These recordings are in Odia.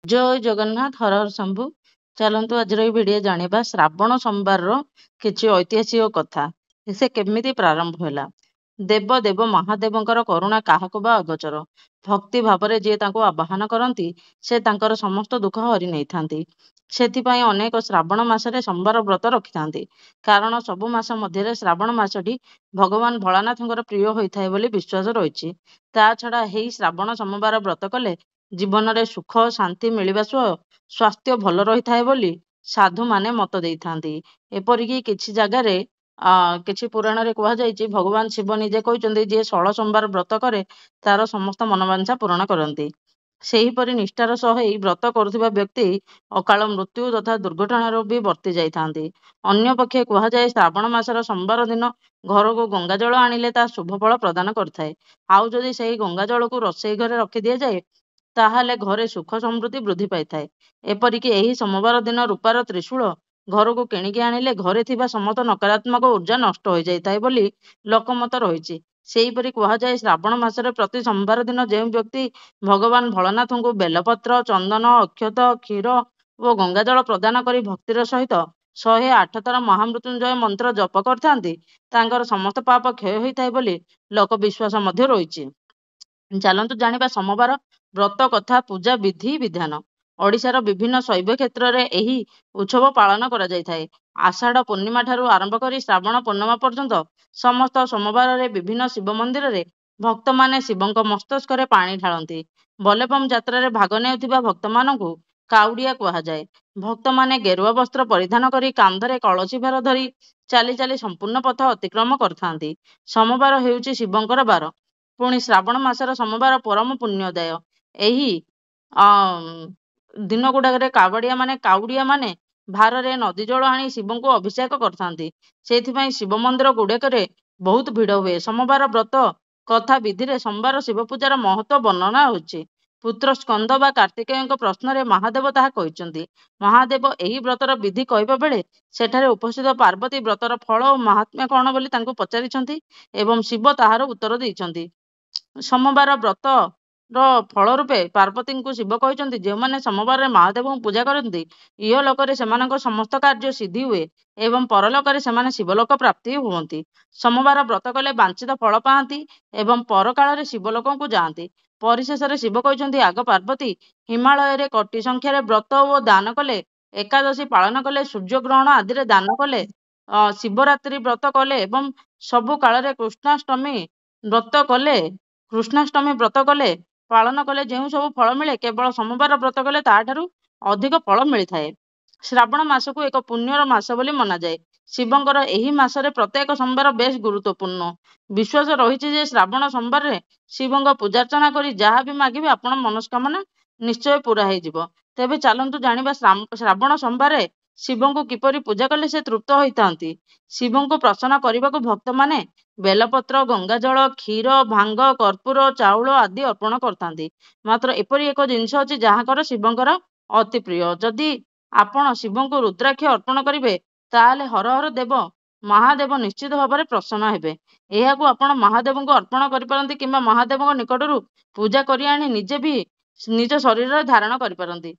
ଜୟ ଜଗନ୍ନାଥ ହର ହର ଶମ୍ଭୁ। ଚାଲନ୍ତୁ ଆଜିର ଏଇ ଭିଡ଼ିଓ ଜାଣିବା ଶ୍ରାବଣ ସୋମବାରର କିଛି ଐତିହାସିକ କଥା। ସେ କେମିତି ପ୍ରାରମ୍ଭ ହେଲା। ଦେବ ଦେବ ମହାଦେବଙ୍କର କରୁଣା କାହାକୁ ବା ଅଗୋଚର। ଭକ୍ତି ଭାବରେ ଯିଏ ତାଙ୍କୁ ଆବାହନ କରନ୍ତି ସେ ତାଙ୍କର ସମସ୍ତ ଦୁଃଖ ହରି ନେଇଥାନ୍ତି। ସେଥିପାଇଁ ଅନେକ ଶ୍ରାବଣ ମାସରେ ସୋମବାର ବ୍ରତ ରଖିଥାନ୍ତି। କାରଣ ସବୁ ମାସ ମଧ୍ୟରେ ଶ୍ରାବଣ ମାସଟି ଭଗବାନ ଭୋଳାନାଥଙ୍କର ପ୍ରିୟ ହୋଇଥାଏ ବୋଲି ବିଶ୍ୱାସ ରହିଛି। ତା ଛଡ଼ା ଏହି ଶ୍ରାବଣ ସୋମବାର ବ୍ରତ କଲେ ଜୀବନରେ ସୁଖ ଶାନ୍ତି ମିଳିବା ସହ ସ୍ୱାସ୍ଥ୍ୟ ଭଲ ରହିଥାଏ ବୋଲି ସାଧୁମାନେ ମତ ଦେଇଥାନ୍ତି। ଏପରିକି କିଛି ଜାଗାରେ କିଛି ପୁରାଣରେ କୁହାଯାଇଛି, ଭଗବାନ ଶିବ ନିଜେ କହିଛନ୍ତି ଯିଏ 16 ସୋମବାର ବ୍ରତ କରେ ତାର ସମସ୍ତ ମନୋବାଞ୍ଛା ପୂରଣ କରନ୍ତି। ସେହିପରି ନିଷ୍ଠାର ସହ ଏହି ବ୍ରତ କରୁଥିବା ବ୍ୟକ୍ତି ଅକାଳ ମୃତ୍ୟୁ ତଥା ଦୁର୍ଘଟଣାରୁ ବି ବର୍ତ୍ତି ଯାଇଥାନ୍ତି। ଅନ୍ୟପକ୍ଷେ କୁହାଯାଏ ଶ୍ରାବଣ ମାସର ସୋମବାର ଦିନ ଘରକୁ ଗଙ୍ଗାଜଳ ଆଣିଲେ ତାହା ଶୁଭ ଫଳ ପ୍ରଦାନ କରିଥାଏ। ଆଉ ଯଦି ସେହି ଗଙ୍ଗାଜଳକୁ ରୋଷେଇ ଘରେ ରଖି ଦିଆଯାଏ ତାହେଲେ ଘରେ ସୁଖ ସମୃଦ୍ଧି ବୃଦ୍ଧି ପାଇଥାଏ। ଏପରିକି ଏହି ସୋମବାର ଦିନ ରୂପାର ତ୍ରିଶୂଳ ଘରକୁ କିଣିକି ଆଣିଲେ ଘରେ ଥିବା ସମସ୍ତ ନକାରାତ୍ମକ ଉର୍ଜା ନଷ୍ଟ ହୋଇଯାଇଥାଏ ବୋଲି ଲୋକମତ ରହିଛି। ସେହିପରି କୁହାଯାଏ ଶ୍ରାବଣ ମାସରେ ପ୍ରତି ସୋମବାର ଦିନ ଯେଉଁ ବ୍ୟକ୍ତି ଭଗବାନ ଭୋଳାନାଥଙ୍କୁ ବେଲପତ୍ର ଚନ୍ଦନ ଅକ୍ଷତ କ୍ଷୀର ଓ ଗଙ୍ଗାଜଳ ପ୍ରଦାନ କରି ଭକ୍ତିର ସହିତ 108 ଥର ମହାମୃତ୍ୟୁଞ୍ଜୟ ମନ୍ତ୍ର ଜପ କରିଥାନ୍ତି ତାଙ୍କର ସମସ୍ତ ପାପ କ୍ଷୟ ହୋଇଥାଏ ବୋଲି ଲୋକ ବିଶ୍ୱାସ ମଧ୍ୟ ରହିଛି। ଚାଲନ୍ତୁ ଜାଣିବା ସୋମବାର ବ୍ରତ କଥା ପୂଜା ବିଧି ବିଧାନ। ଓଡ଼ିଶାର ବିଭିନ୍ନ ଶୈବ କ୍ଷେତ୍ରରେ ଏହି ଉତ୍ସବ ପାଳନ କରାଯାଇଥାଏ। ଆଷାଢ଼ ପୂର୍ଣ୍ଣିମା ଠାରୁ ଆରମ୍ଭ କରି ଶ୍ରାବଣ ପୂର୍ଣ୍ଣିମା ପର୍ଯ୍ୟନ୍ତ ସମସ୍ତ ସୋମବାରରେ ବିଭିନ୍ନ ଶିବ ମନ୍ଦିରରେ ଭକ୍ତମାନେ ଶିବଙ୍କ ମସ୍ତକରେ ପାଣି ଢାଳନ୍ତି। ବୋଲବମ୍ ଯାତ୍ରାରେ ଭାଗ ନେଉଥିବା ଭକ୍ତମାନଙ୍କୁ କାଉଡ଼ିଆ କୁହାଯାଏ। ଭକ୍ତମାନେ ଗେରୁଆ ବସ୍ତ୍ର ପରିଧାନ କରି କାନ୍ଧରେ କଳସୀ ଭାର ଧରି ଚାଲି ଚାଲି ସମ୍ପୂର୍ଣ୍ଣ ପଥ ଅତିକ୍ରମ କରିଥାନ୍ତି। ସୋମବାର ହେଉଛି ଶିବଙ୍କର ବାର। ପୁଣି ଶ୍ରାବଣ ମାସର ସୋମବାର ପରମ ପୁଣ୍ୟଦାୟ। ଏହି ଦିନ ଗୁଡ଼ାକରେ କାଉଡ଼ିଆ ମାନେ ଭାରରେ ନଦୀ ଜଳ ଆଣି ଶିବଙ୍କୁ ଅଭିଷେକ କରିଥାନ୍ତି। ସେଇଥିପାଇଁ ଶିବ ମନ୍ଦିର ଗୁଡ଼ିକରେ ବହୁତ ଭିଡ଼ ହୁଏ। ସୋମବାର ବ୍ରତ କଥା ବିଧିରେ ସୋମବାର ଶିବ ପୂଜାର ମହତ୍ତ୍ୱ ବର୍ଣ୍ଣନା ହେଉଛି। ପୁତ୍ର ସ୍କନ୍ଦ ବା କାର୍ତ୍ତିକେୟଙ୍କ ପ୍ରଶ୍ନରେ ମହାଦେବ ତାହା କହିଛନ୍ତି। ମହାଦେବ ଏହି ବ୍ରତର ବିଧି କହିବା ବେଳେ ସେଠାରେ ଉପସ୍ଥିତ ପାର୍ବତୀ ବ୍ରତର ଫଳ ଓ ମାହାତ୍ମ୍ୟ କ'ଣ ବୋଲି ତାଙ୍କୁ ପଚାରିଛନ୍ତି ଏବଂ ଶିବ ତାହାର ଉତ୍ତର ଦେଇଛନ୍ତି। ସୋମବାର ବ୍ରତର ଫଳ ରୂପେ ପାର୍ବତୀଙ୍କୁ ଶିବ କହିଛନ୍ତି ଯେଉଁମାନେ ସୋମବାରରେ ମହାଦେବଙ୍କୁ ପୂଜା କରନ୍ତି ଇହଲୋକରେ ସେମାନଙ୍କ ସମସ୍ତ କାର୍ଯ୍ୟ ସିଦ୍ଧି ହୁଏ ଏବଂ ପରଲୋକରେ ସେମାନେ ଶିବଲୋକ ପ୍ରାପ୍ତି ହୁଅନ୍ତି। ସୋମବାର ବ୍ରତ କଲେ ବାଞ୍ଛିତ ଫଳ ପାଆନ୍ତି ଏବଂ ପରକାଳରେ ଶିବଲୋକଙ୍କୁ ଯାଆନ୍ତି। ପରିଶେଷରେ ଶିବ କହିଛନ୍ତି ଆଗ ପାର୍ବତୀ ହିମାଳୟରେ କୋଟି ସଂଖ୍ୟାରେ ବ୍ରତ ଓ ଦାନ କଲେ, ଏକାଦଶୀ ପାଳନ କଲେ, ସୂର୍ଯ୍ୟଗ୍ରହଣ ଆଦିରେ ଦାନ କଲେ, ଶିବରାତ୍ରି ବ୍ରତ କଲେ ଏବଂ ସବୁ କାଳରେ କୃଷ୍ଣାଷ୍ଟମୀ ବ୍ରତ କଲେ ପାଳନ କଲେ ଯେଉଁ ସବୁ ଫଳ ମିଳେ କେବଳ ସୋମବାର ବ୍ରତ କଲେ ତାହାଠାରୁ ଅଧିକ ଫଳ ମିଳିଥାଏ। ଶ୍ରାବଣ ମାସକୁ ଏକ ପୁଣ୍ୟର ମାସ ବୋଲି ମନାଯାଏ। ଶିବଙ୍କର ଏହି ମାସରେ ପ୍ରତ୍ୟେକ ସୋମବାର ବେଶ ଗୁରୁତ୍ୱପୂର୍ଣ୍ଣ। ବିଶ୍ୱାସ ରହିଛି ଯେ ଶ୍ରାବଣ ସୋମବାରରେ ଶିବଙ୍କ ପୂଜାର୍ଚ୍ଚନା କରି ଯାହା ବି ମାଗିବେ ଆପଣ ମନସ୍କାମନା ନିଶ୍ଚୟ ପୂରା ହେଇଯିବ। ତେବେ ଚାଲନ୍ତୁ ଜାଣିବା ଶ୍ରାବଣ ସୋମବାରରେ ଶିବଙ୍କୁ କିପରି ପୂଜା କଲେ ସେ ତୃପ୍ତ ହୋଇଥାନ୍ତି। ଶିବଙ୍କୁ ପ୍ରସନ୍ନ କରିବାକୁ ଭକ୍ତମାନେ ବେଲପତ୍ର ଗଙ୍ଗାଜଳ କ୍ଷୀର ଭାଙ୍ଗ କର୍ପୂର ଚାଉଳ ଆଦି ଅର୍ପଣ କରିଥାନ୍ତି। ମାତ୍ର ଏପରି ଏକ ଜିନିଷ ଅଛି ଯାହାଙ୍କର ଶିବଙ୍କର ଅତି ପ୍ରିୟ। ଯଦି ଆପଣ ଶିବଙ୍କୁ ରୁଦ୍ରାକ୍ଷ ଅର୍ପଣ କରିବେ ତାହେଲେ ହର ହର ଦେବ ମହାଦେବ ନିଶ୍ଚିତ ଭାବରେ ପ୍ରସନ୍ନ ହେବେ। ଏହାକୁ ଆପଣ ମହାଦେବଙ୍କୁ ଅର୍ପଣ କରିପାରନ୍ତି କିମ୍ବା ମହାଦେବଙ୍କ ନିକଟରୁ ପୂଜା କରି ଆଣି ନିଜେ ବି ନିଜ ଶରୀରରେ ଧାରଣ କରିପାରନ୍ତି।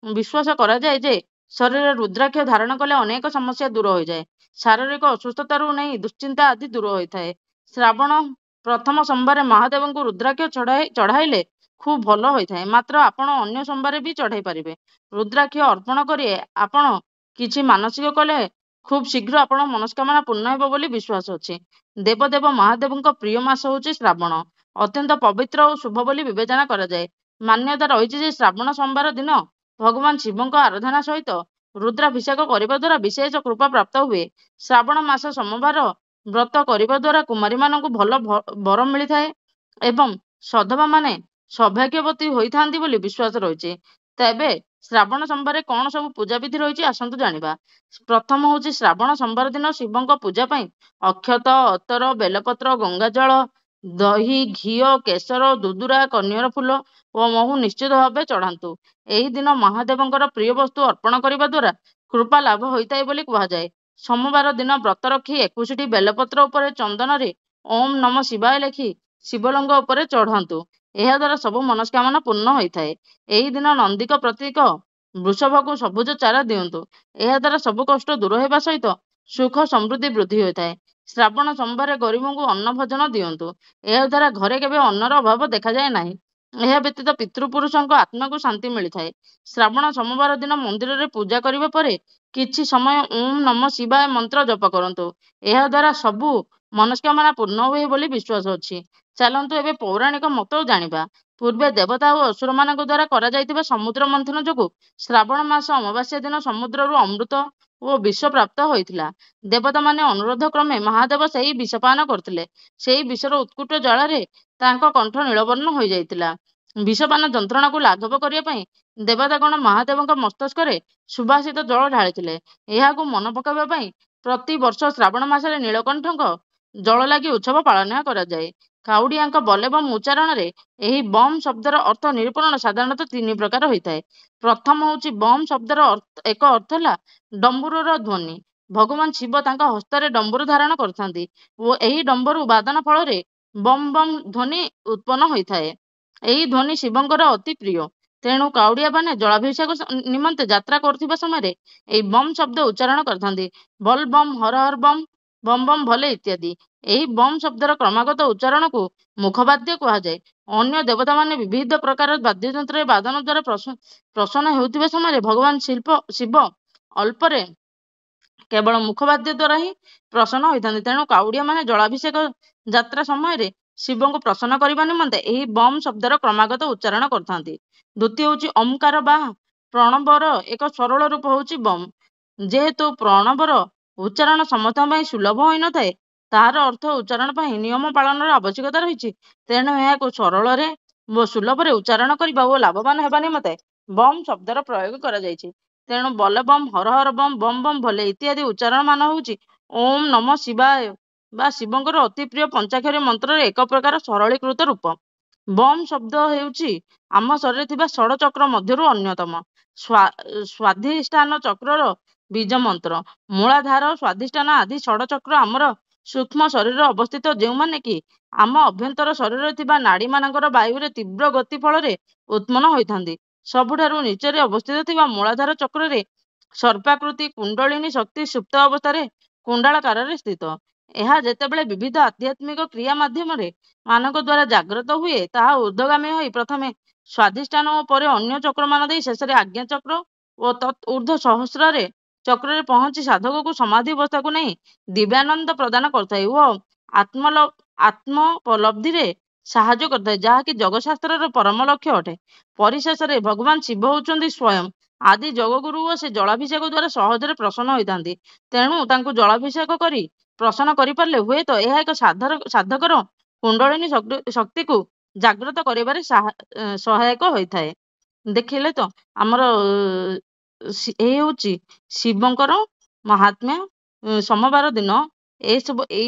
ବିଶ୍ୱାସ କରାଯାଏ ଯେ ଶରୀରରେ ରୁଦ୍ରାକ୍ଷ ଧାରଣ କଲେ ଅନେକ ସମସ୍ୟା ଦୂର ହୋଇଯାଏ। ଶାରୀରିକ ଅସୁସ୍ଥତାରୁ ନେଇ ଦୁଶ୍ଚିନ୍ତା ଆଦି ଦୂର ହୋଇଥାଏ। ଶ୍ରାବଣ ପ୍ରଥମ ସୋମବାରରେ ମହାଦେବଙ୍କୁ ରୁଦ୍ରାକ୍ଷ ଚଢ଼ାଇଲେ ଖୁବ୍ ଭଲ ହୋଇଥାଏ। ମାତ୍ର ଆପଣ ଅନ୍ୟ ସୋମବାରରେ ବି ଚଢ଼ାଇ ପାରିବେ। ରୁଦ୍ରାକ୍ଷ ଅର୍ପଣ କରି ଆପଣ କିଛି ମାନସିକ କଲେ ଖୁବ୍ ଶୀଘ୍ର ଆପଣଙ୍କ ମନସ୍କାମନା ପୂର୍ଣ୍ଣ ହେବ ବୋଲି ବିଶ୍ୱାସ ଅଛି। ଦେବଦେବ ମହାଦେବଙ୍କ ପ୍ରିୟ ମାସ ହେଉଛି ଶ୍ରାବଣ। ଅତ୍ୟନ୍ତ ପବିତ୍ର ଓ ଶୁଭ ବୋଲି ବିବେଚନା କରାଯାଏ। ମାନ୍ୟତା ରହିଛି ଯେ ଶ୍ରାବଣ ସୋମବାର ଦିନ ଭଗବାନ ଶିବଙ୍କ ଆରାଧନା ସହିତ ରୁଦ୍ରାଭିଷେକ କରିବା ଦ୍ୱାରା ବିଶେଷ କୃପା ପ୍ରାପ୍ତ ହୁଏ। ଶ୍ରାବଣ ମାସ ସୋମବାର ବ୍ରତ କରିବା ଦ୍ୱାରା କୁମାରୀମାନଙ୍କୁ ଭଲ ବର ମିଳିଥାଏ ଏବଂ ସଧବାମାନେ ସୌଭାଗ୍ୟବତୀ ହୋଇଥାନ୍ତି ବୋଲି ବିଶ୍ୱାସ ରହିଛି। ତେବେ ଶ୍ରାବଣ ସୋମବାରରେ କ'ଣ ସବୁ ପୂଜାବିଧି ରହିଛି ଆସନ୍ତୁ ଜାଣିବା। ପ୍ରଥମ ହେଉଛି ଶ୍ରାବଣ ସୋମବାର ଦିନ ଶିବଙ୍କ ପୂଜା ପାଇଁ ଅକ୍ଷତ ଅତର ବେଲପତ୍ର ଗଙ୍ଗାଜଳ ଦହି ଘିଅ କେଶର ଦୁଦୁରା କନିଅର ଫୁଲ ଓ ମହୁ ନିଶ୍ଚିତ ଭାବେ ଚଢ଼ାନ୍ତୁ। ଏହି ଦିନ ମହାଦେବଙ୍କର ପ୍ରିୟ ବସ୍ତୁ ଅର୍ପଣ କରିବା ଦ୍ୱାରା କୃପା ଲାଭ ହୋଇଥାଏ ବୋଲି କୁହାଯାଏ। ସୋମବାର ଦିନ ବ୍ରତ ରଖି 21ଟି ବେଲପତ୍ର ଉପରେ ଚନ୍ଦନରେ ଓମ୍ ନମ ଶିବାୟ ଲେଖି ଶିବଲିଙ୍ଗ ଉପରେ ଚଢ଼ାନ୍ତୁ। ଏହା ଦ୍ୱାରା ସବୁ ମନସ୍କାମନା ପୂର୍ଣ୍ଣ ହୋଇଥାଏ। ଏହି ଦିନ ନନ୍ଦିଙ୍କ ପ୍ରତୀକ ବୃଷଭକୁ ସବୁଜ ଚାରା ଦିଅନ୍ତୁ। ଏହା ଦ୍ୱାରା ସବୁ କଷ୍ଟ ଦୂର ହେବା ସହିତ ସୁଖ ସମୃଦ୍ଧି ବୃଦ୍ଧି ହୋଇଥାଏ। ଶ୍ରାବଣ ସୋମବାରରେ ଗରିବଙ୍କୁ ଅନ୍ନ ଭୋଜନ ଦିଅନ୍ତୁ। ଏହା ଦ୍ୱାରା ଘରେ କେବେ ଅନ୍ନର ଅଭାବ ଦେଖାଯାଏ ନାହିଁ। ଏହା ବ୍ୟତୀତ ପିତୃପୁରୁଷଙ୍କ ଆତ୍ମାକୁ ଶାନ୍ତି ମିଳିଥାଏ। ଶ୍ରାବଣ ସୋମବାର ଦିନ ମନ୍ଦିରରେ ପୂଜା କରିବା ପରେ କିଛି ସମୟ ଓಂ ନମ ଶିବାୟ ମନ୍ତ୍ର ଜପ କରନ୍ତୁ। ଏହା ଦ୍ୱାରା ସବୁ ମନସ୍କାମନା ପୂର୍ଣ୍ଣ ହୁଏ ବୋଲି ବିଶ୍ୱାସ ଅଛି। ଚାଲନ୍ତୁ ଏବେ ପୌରାଣିକ ମତ ଜାଣିବା। ପୂର୍ବେ ଦେବତା ଓ ଅସୁରମାନଙ୍କ ଦ୍ୱାରା କରାଯାଇଥିବା ସମୁଦ୍ର ମନ୍ଥନ ଯୋଗୁଁ ଶ୍ରାବଣ ମାସ ଅମାବାସ୍ୟା ଦିନ ସମୁଦ୍ରରୁ ଅମୃତ ଓ ବିଷ ପ୍ରାପ୍ତ ହୋଇଥିଲା। ଦେବତାମାନେ ଅନୁରୋଧ କ୍ରମେ ମହାଦେବ ସେହି ବିଷ ପାନ କରିଥିଲେ। ସେହି ବିଷର ଉତ୍କଟ ଜ୍ୱାଳାରେ ତାଙ୍କ କଣ୍ଠ ନୀଳବର୍ଣ୍ଣ ହୋଇଯାଇଥିଲା। ବିଷପାନ ଯନ୍ତ୍ରଣାକୁ ଲାଘବ କରିବା ପାଇଁ ଦେବତାଗଣ ମହାଦେବଙ୍କ ମସ୍ତକରେ ସୁବାସିତ ଜଳ ଢାଳିଥିଲେ। ଏହାକୁ ମନେ ପକାଇବା ପାଇଁ ପ୍ରତିବର୍ଷ ଶ୍ରାବଣ ମାସରେ ନୀଳକଣ୍ଠଙ୍କ ଜଳ ଲାଗି ଉତ୍ସବ ପାଳନ କରାଯାଏ। କାଉଡ଼ିଆଙ୍କ ବଲେବମ୍ ଉଚ୍ଚାରଣରେ ଏହି ବମ୍ ଶବ୍ଦର ଅର୍ଥ ନିରୂପଣ ସାଧାରଣତଃ ତିନି ପ୍ରକାର ହୋଇଥାଏ। ପ୍ରଥମ ହେଉଛି ବମ୍ ଶବ୍ଦର ଏକ ଅର୍ଥ ହେଲା ଡମ୍ବୁରୁର ଧ୍ୱନି। ଭଗବାନ ଶିବ ତାଙ୍କ ହସ୍ତରେ ଡମ୍ବୁରୁ ଧାରଣ କରିଥାନ୍ତି ଓ ଏହି ଡମ୍ବରୁ ବାଦନ ଫଳରେ ବମ୍ ବମ୍ ଧ୍ୱନି ଉତ୍ପନ୍ନ ହୋଇଥାଏ। ଏହି ଧ୍ୱନି ଶିବଙ୍କର ଅତି ପ୍ରିୟ। ତେଣୁ କାଉଡ଼ିଆମାନେ ଜଳାଭିଷେକ ନିମନ୍ତେ ଯାତ୍ରା କରୁଥିବା ସମୟରେ ଏହି ବମ୍ ଶବ୍ଦ ଉଚ୍ଚାରଣ କରିଥାନ୍ତି। Ball bomb, Har Har bomb, bomb bomb ଭଲେ ଇତ୍ୟାଦି। ଏହି ବମ୍ ଶବ୍ଦର କ୍ରମାଗତ ଉଚ୍ଚାରଣକୁ ମୁଖବାଦ୍ୟ କୁହାଯାଏ। ଅନ୍ୟ ଦେବତାମାନେ ବିବିଧ ପ୍ରକାର ବାଦ୍ୟଯନ୍ତ୍ରରେ ବାଦନ ଦ୍ୱାରା ପ୍ରସନ୍ନ ହେଉଥିବା ସମୟରେ ଭଗବାନ ଶିବ ଅଳ୍ପରେ କେବଳ ମୁଖବାଦ୍ୟ ଦ୍ୱାରା ହିଁ ପ୍ରସନ୍ନ ହୋଇଥାନ୍ତି। ତେଣୁ କାଉଡ଼ିଆମାନେ ଜଳାଭିଷେକ ଯାତ୍ରା ସମୟରେ ଶିବଙ୍କୁ ପ୍ରସନ୍ନ କରିବା ନିମନ୍ତେ ଏହି ବମ୍ ଶବ୍ଦର କ୍ରମାଗତ ଉଚ୍ଚାରଣ କରିଥାନ୍ତି। ଦ୍ୱିତୀୟ ହେଉଛି ଓଁକାର ବା ପ୍ରଣବର ଏକ ସରଳ ରୂପ ହେଉଛି ବମ୍। ଯେହେତୁ ପ୍ରଣବର ଉଚ୍ଚାରଣ ସମସ୍ତଙ୍କ ପାଇଁ ସୁଲଭ ହୋଇନଥାଏ, ତାହାର ଅର୍ଥ ଉଚ୍ଚାରଣ ପାଇଁ ନିୟମ ପାଳନର ଆବଶ୍ୟକତା ରହିଛି। ତେଣୁ ଏହାକୁ ସରଳରେ ଓ ସୁଲଭରେ ଉଚ୍ଚାରଣ କରିବା ଓ ଲାଭବାନ ହେବା ନିମନ୍ତେ ବମ୍ ଶବ୍ଦର ପ୍ରୟୋଗ କରାଯାଇଛି। ତେଣୁ ball bomb, Har Har bomb, bomb bomb ଭଲେ ଇତ୍ୟାଦି ଉଚ୍ଚାରଣ ମାନ ହେଉଛି ଓಂ ନମ ଶିବାୟ ବା ଶିବଙ୍କର ଅତି ପ୍ରିୟ ପଞ୍ଚାକ୍ଷରୀ ମନ୍ତ୍ରର ଏକ ପ୍ରକାର ସରଳୀକୃତ ରୂପ। ବମ୍ ଶବ୍ଦ ହେଉଛି ଆମ ଶରୀରରେ ଥିବା ଷଡ଼ଚକ୍ର ମଧ୍ୟରୁ ଅନ୍ୟତମ। ସ୍ୱାଧିଷ୍ଠାନ ଚକ୍ରର ବୀଜ ମନ୍ତ୍ର। ମୂଳାଧାର, ସ୍ୱାଧିଷ୍ଠାନ ଆଦି ଷଡ଼ଚକ୍ର ଆମର ସୂକ୍ଷ୍ମ ଶରୀରରେ ଅବସ୍ଥିତ, ଯେଉଁମାନେ କି ଆମ ଅଭ୍ୟନ୍ତର ଶରୀରରେ ଥିବା ନାଡ଼ୀମାନଙ୍କର ବାୟୁରେ ତୀବ୍ର ଗତି ଫଳରେ ଉତ୍ପନ୍ନ ହୋଇଥାନ୍ତି। ସବୁଠାରୁ ନିଚରେ ଅବସ୍ଥିତ ଥିବା ମୂଳାଧାର ଚକ୍ରରେ ସର୍ପାକୃତି କୁଣ୍ଡଳିନୀ ଶକ୍ତି ସୁପ୍ତ ଅବସ୍ଥାରେ କୁଣ୍ଡଳାକାରରେ ସ୍ଥିତ। ଏହା ଯେତେବେଳେ ବିବିଧ ଆଧ୍ୟାତ୍ମିକ କ୍ରିୟା ମାଧ୍ୟମରେ ମାନଙ୍କ ଦ୍ୱାରା ଜାଗ୍ରତ ହୁଏ, ତାହା ଊର୍ଦ୍ଧ୍ୱଗାମୀ ହୋଇ ପ୍ରଥମେ ସ୍ୱାଧିଷ୍ଠାନ ଓ ପରେ ଅନ୍ୟ ଚକ୍ରମାନ ଦେଇ ଶେଷରେ ଆଜ୍ଞା ଚକ୍ର ଓ ତତ୍ ଊର୍ଦ୍ଧ୍ୱ ସହସ୍ରରେ ଚକ୍ରରେ ପହଞ୍ଚି ସାଧକକୁ ସମାଧି ଅବସ୍ଥାକୁ ନେଇ ଦିବ୍ୟାନନ୍ଦ ପ୍ରଦାନ କରିଥାଏ ଓ ଆତ୍ମୋପଲବ୍ଧିରେ ସାହାଯ୍ୟ କରିଥାଏ, ଯାହାକି ଯୋଗଶାସ୍ତ୍ରର ପରମ ଲକ୍ଷ୍ୟ ଅଟେ। ପରିଶେଷରେ ଭଗବାନ ଶିବ ହେଉଛନ୍ତି ସ୍ୱୟଂ ଆଦି ଯୋଗଗୁରୁ ଓ ସେ ଜଳାଭିଷେକ ଦ୍ୱାରା ସହଜରେ ପ୍ରସନ୍ନ ହୋଇଥାନ୍ତି। ତେଣୁ ତାଙ୍କୁ ଜଳାଭିଷେକ କରି ପ୍ରସନ୍ନ କରିପାରିଲେ ହୁଏତ ଏହା ଏକ ସାଧକର କୁଣ୍ଡଳିନୀ ଶକ୍ତିକୁ ଜାଗ୍ରତ କରିବାରେ ସହାୟକ ହୋଇଥାଏ। ଦେଖିଲେ ତ ଆମର ଏଇ ହେଉଛି ଶିବଙ୍କର ମହାତ୍ମ୍ୟ। ସୋମବାର ଦିନ ଏଇ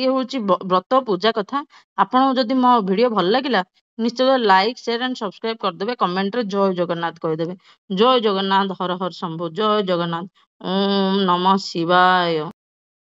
ହେଉଛି ବ୍ରତ ପୂଜା କଥା। ଆପଣଙ୍କୁ ଯଦି ମୋ ଭିଡ଼ିଓ ଭଲ ଲାଗିଲା ନିଶ୍ଚିତ ଲାଇକ୍, ସେୟାର ଆଣ୍ଡ ସବସ୍କ୍ରାଇବ କରିଦେବେ। କମେଣ୍ଟରେ ଜୟ ଜଗନ୍ନାଥ କହିଦେବେ। ଜୟ ଜଗନ୍ନାଥ, ହର ହର ଶମ୍ଭୁ, ଜୟ ଜଗନ୍ନାଥ, ଓಂ ନମ ଶିବାୟ।